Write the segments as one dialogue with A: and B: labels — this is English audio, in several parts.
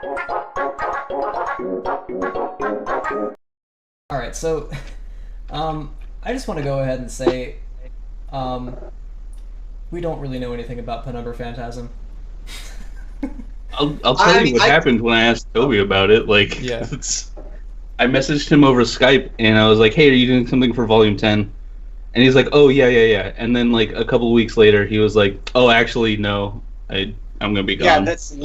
A: All right, so I just want to go ahead and say um, we don't really know anything about Penumbra Phantasm.
B: I'll tell
C: I
B: you
C: mean,
B: what
C: I
B: happened when I asked Toby about it. Like,
A: Yeah.
B: I messaged him over Skype and I was like, "Hey, are you doing something for Volume 10?" And he's like, "Oh yeah, yeah, yeah." And then like a couple of weeks later, he was like, "Oh, actually, no, I'm gonna be
C: yeah,
B: gone."
C: that's
B: So that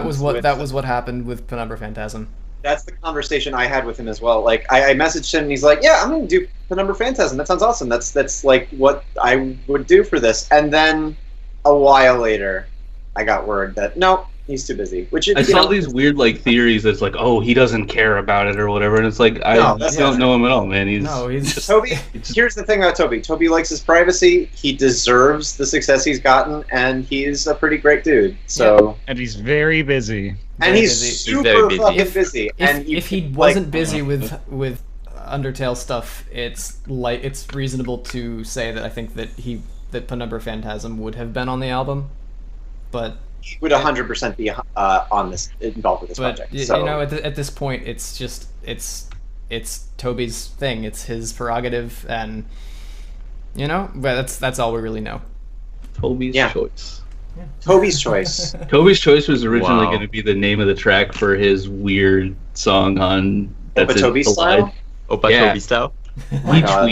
B: was
C: literally
B: it.
A: That was what happened with Penumbra Phantasm.
C: that's the conversation I had with him as well. Like I messaged him and he's like, "Yeah, I'm gonna do Penumbra Phantasm. That sounds awesome. That's like what I would do for this." And then a while later, I got word that no, he's too busy. Which
B: I
C: you
B: saw
C: know,
B: these weird like theories that's like, "Oh, he doesn't care about it" or whatever, and it's like I
C: No, that's
B: don't
C: not
B: know him at all, man. He's
A: No, he's just
C: Toby.
B: it's-
C: Here's the thing about Toby. Toby likes his privacy. He deserves the success he's gotten, and he's a pretty great dude. So,
D: And he's very busy.
C: and
A: very
C: he's
A: busy.
C: super
E: very busy.
C: fucking busy. And
A: If he
C: can,
A: wasn't
C: like,
A: busy with Undertale stuff, it's reasonable to say that I think that Penumbra Phantasm would have been on the album, but
C: he would 100% be on this involved with this project. So,
A: you know, at this point, it's just it's Toby's thing. It's his prerogative, and you know, but that's all we really know.
B: Toby's
C: Yeah.
B: choice.
C: Toby's choice.
B: Toby's choice was originally
E: Wow.
B: going to be the name of the track for his weird song on
C: But
B: That's
C: Toby
B: It, The
C: style.
B: Lied.
E: Opa
B: Yeah.
E: Toby style.
B: He
C: God.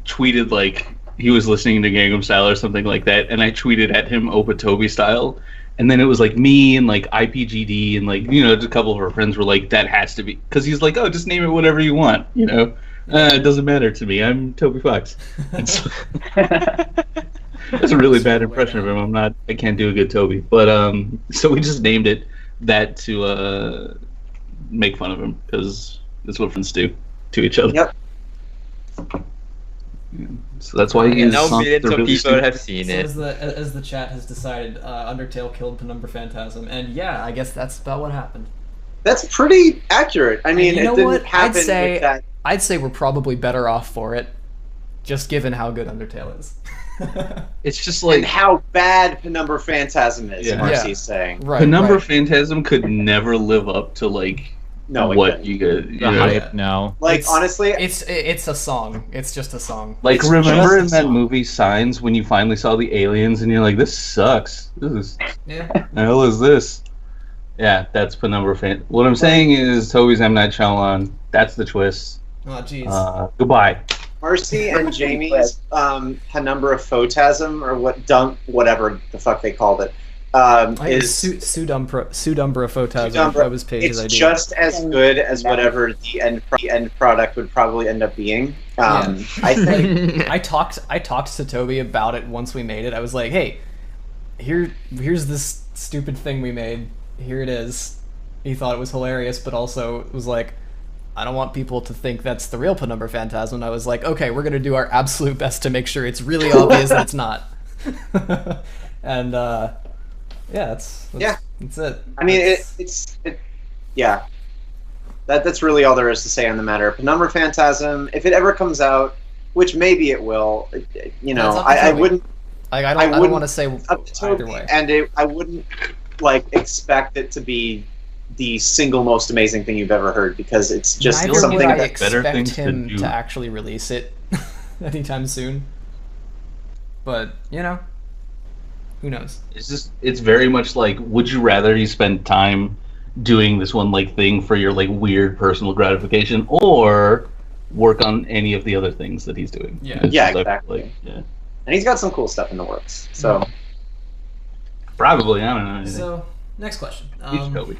B: tweeted like he was listening to Gangnam Style or something like that, and I tweeted at him Opa Toby style, and then it was like me and like IPGD and like a couple of our friends were like that has to be because he's like, oh, just name it whatever you want, it doesn't matter to me. I'm Toby Fox. And so- That's a really bad impression of him. I can't do a good Toby, but so we just named it that to make fun of him because that's what friends do to each other.
C: Yep.
B: Yeah. So that's why his
E: Now
B: songs
E: millions
B: are
E: of
B: really
E: people
B: stupid.
E: have seen
A: So
E: it.
A: as the chat has decided, Undertale killed Penumbra Phantasm, and yeah, I guess that's about what happened.
C: That's pretty accurate. I mean,
A: you
C: it
A: know
C: didn't
A: what?
C: happen with that.
A: I'd say we're probably better off for it, just given how good Undertale is.
B: It's just
C: And
B: like
C: how bad Penumbra Phantasm is,
B: Yeah.
C: Marcy's
A: Yeah.
C: saying.
A: Right.
B: Penumbra
A: right.
B: Phantasm could never live up to like
C: No, it
B: what
C: couldn't.
B: you get.
D: The hype now.
C: Like,
A: It's-
C: honestly,
A: It's a song. It's just a song.
B: Like
C: It's
B: remember in
C: just a
B: that
C: song.
B: movie Signs when you finally saw the aliens and you're like, this sucks. This is
A: Yeah.
B: the hell is this? Yeah, that's Penumbra Fan. What I'm saying is Toby's M. Night Shyamalan. That's the twist.
A: Oh jeez.
B: Goodbye.
C: Marcy and Jamie's Penumbra Phantasm, or whatever the fuck they called it, is
A: Sudumbra Phantasm.
C: Penumbra.
A: That was Paige's
C: It's
A: idea.
C: just as good as whatever the end product would probably end up being. I think
A: I talked to Toby about it once we made it. I was like, "Hey, here's this stupid thing we made. Here it is." He thought it was hilarious, but also was like, "I don't want people to think that's the real Penumbra Phantasm." And I was like, "Okay, we're gonna do our absolute best to make sure it's really obvious that it's not." And yeah, that's it.
C: I mean
A: That's-
C: yeah. That's really all there is to say on the matter. Penumbra Phantasm, if it ever comes out, which maybe it will,
A: That's up to
C: I
A: Toby.
C: wouldn't.
A: Like, I
C: I
A: don't
C: wouldn't-
A: want to say
C: Up to
A: either
C: Toby,
A: way.
C: and I wouldn't like expect it to be the single most amazing thing you've ever heard because it's just
A: Neither
C: something
A: would I
C: that
B: better
A: expect
B: things to
A: him
B: do.
A: to actually release it anytime soon. But who knows?
B: It's very much like, would you rather you spend time doing this one like thing for your like weird personal gratification or work on any of the other things that he's doing?
A: Yeah.
B: It's
C: Yeah,
B: just, like,
C: exactly.
B: yeah.
C: and he's got some cool stuff in the works. So
B: Probably, I don't know anything.
A: So next question.
B: Huge Toby.